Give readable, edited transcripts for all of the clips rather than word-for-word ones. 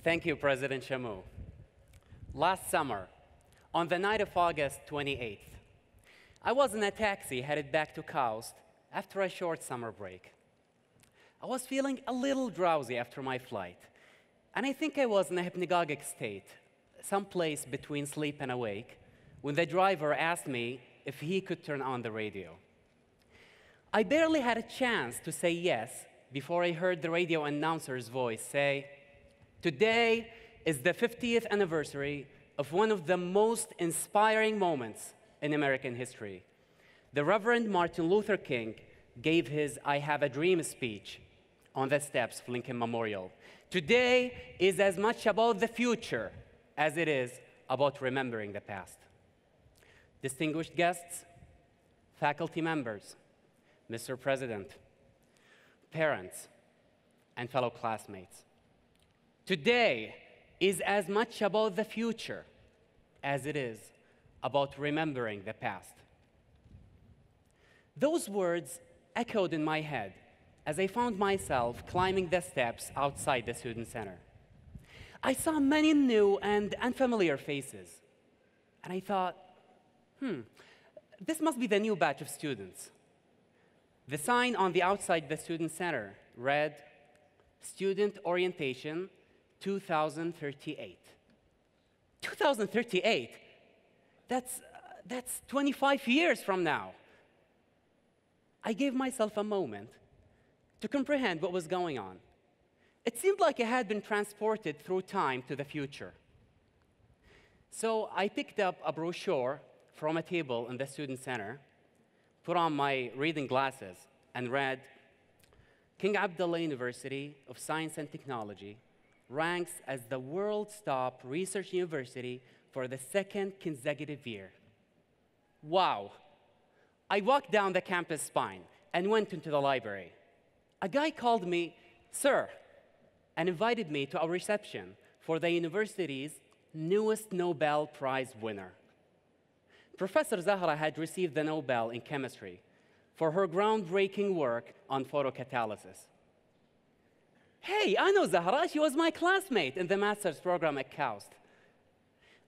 Thank you, President Shamu. Last summer, on the night of August 28th, I was in a taxi headed back to KAUST after a short summer break. I was feeling a little drowsy after my flight, and I think I was in a hypnagogic state, someplace between sleep and awake, when the driver asked me if he could turn on the radio. I barely had a chance to say yes before I heard the radio announcer's voice say, "Today is the 50th anniversary of one of the most inspiring moments in American history. The Reverend Martin Luther King gave his I Have a Dream speech on the steps of Lincoln Memorial. Today is as much about the future as it is about remembering the past." Distinguished guests, faculty members, Mr. President, parents, and fellow classmates, today is as much about the future as it is about remembering the past. Those words echoed in my head as I found myself climbing the steps outside the Student Center. I saw many new and unfamiliar faces, and I thought, this must be the new batch of students. The sign on the outside the Student Center read, "Student Orientation 2038. 2038? That's 25 years from now. I gave myself a moment to comprehend what was going on. It seemed like I had been transported through time to the future. So I picked up a brochure from a table in the Student Center, put on my reading glasses, and read, "King Abdullah University of Science and Technology ranks as the world's top research university for the second consecutive year." Wow. I walked down the campus spine and went into the library. A guy called me "Sir" and invited me to a reception for the university's newest Nobel Prize winner. Professor Zahra had received the Nobel in chemistry for her groundbreaking work on photocatalysis. Hey, I know Zahra. She was my classmate in the master's program at KAUST.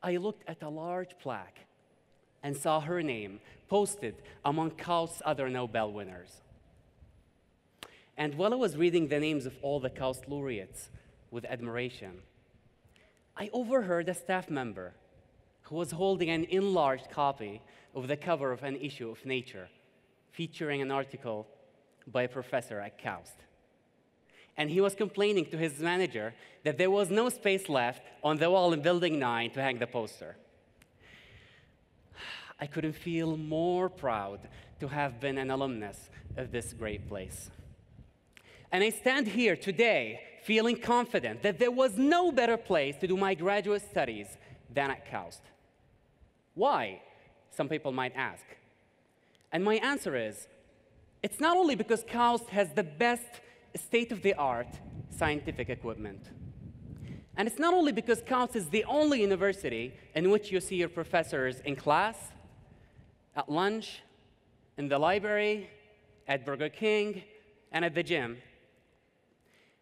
I looked at a large plaque and saw her name posted among KAUST's other Nobel winners. And while I was reading the names of all the KAUST laureates with admiration, I overheard a staff member who was holding an enlarged copy of the cover of an issue of Nature, featuring an article by a professor at KAUST. And he was complaining to his manager that there was no space left on the wall in Building 9 to hang the poster. I couldn't feel more proud to have been an alumnus of this great place. And I stand here today feeling confident that there was no better place to do my graduate studies than at KAUST. Why? Some people might ask. And my answer is, it's not only because KAUST has the best state-of-the-art scientific equipment, and it's not only because KAUST is the only university in which you see your professors in class, at lunch, in the library, at Burger King, and at the gym.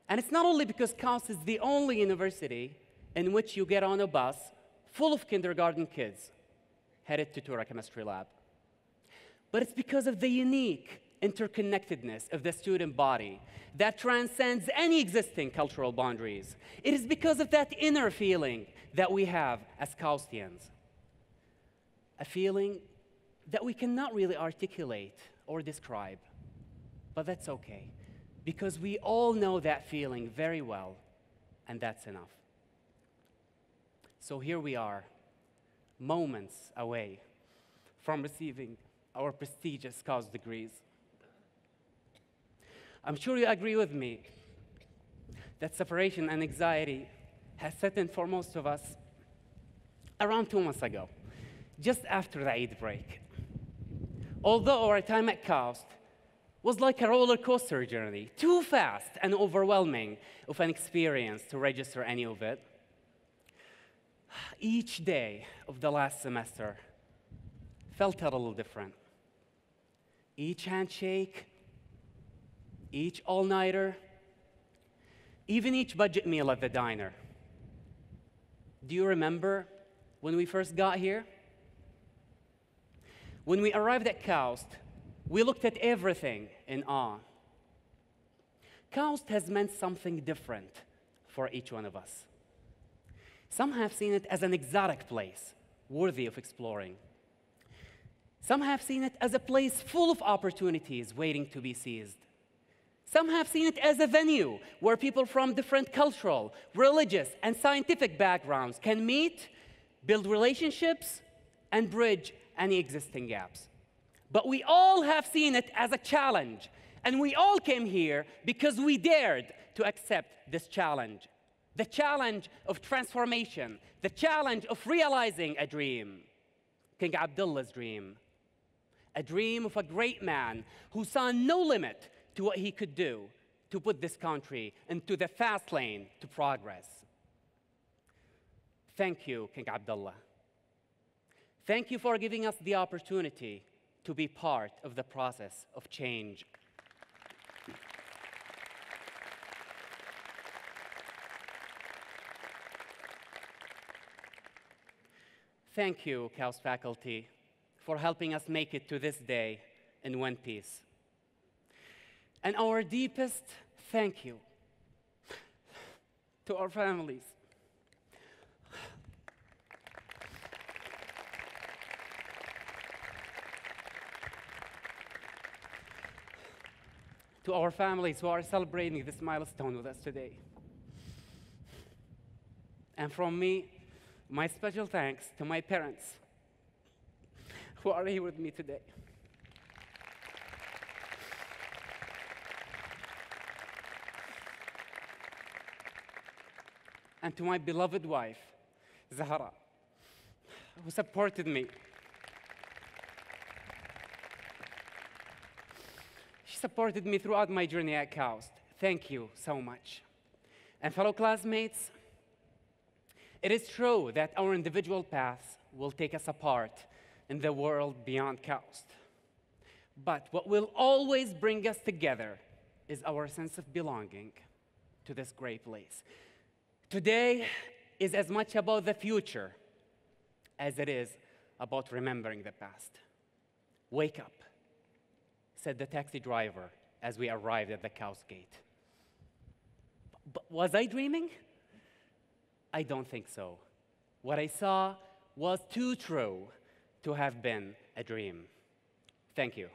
And it's not only because KAUST is the only university in which you get on a bus full of kindergarten kids headed to Tura Chemistry Lab, but it's because of the unique interconnectedness of the student body that transcends any existing cultural boundaries. It is because of that inner feeling that we have as KAUSTians, a feeling that we cannot really articulate or describe, but that's okay, because we all know that feeling very well, and that's enough. So here we are, moments away from receiving our prestigious KAUST degrees. I'm sure you agree with me that separation and anxiety has set in for most of us around 2 months ago, just after the Eid break. Although our time at KAUST was like a roller coaster journey, too fast and overwhelming of an experience to register any of it, each day of the last semester felt a little different. Each handshake, each all-nighter, even each budget meal at the diner Do you remember when we first got here? When we arrived at KAUST, we looked at everything in awe. KAUST has meant something different for each one of us. Some have seen it as an exotic place, worthy of exploring. Some have seen it as a place full of opportunities waiting to be seized. Some have seen it as a venue where people from different cultural, religious, and scientific backgrounds can meet, build relationships, and bridge any existing gaps. But we all have seen it as a challenge, and we all came here because we dared to accept this challenge. The challenge of transformation, the challenge of realizing a dream. King Abdullah's dream. A dream of a great man who saw no limit to what he could do to put this country into the fast lane to progress. Thank you, King Abdullah. Thank you for giving us the opportunity to be part of the process of change. Thank you, KAUST faculty, for helping us make it to this day in one piece. And our deepest thank you to our families. To our families who are celebrating this milestone with us today. And from me, my special thanks to my parents who are here with me today. And to my beloved wife, Zahra, who supported me. She supported me throughout my journey at KAUST. Thank you so much. And fellow classmates, it is true that our individual paths will take us apart in the world beyond KAUST. But what will always bring us together is our sense of belonging to this great place. Today is as much about the future as it is about remembering the past. Wake up, said the taxi driver as we arrived at the KAUST gate. But was I dreaming? I don't think so. What I saw was too true to have been a dream. Thank you.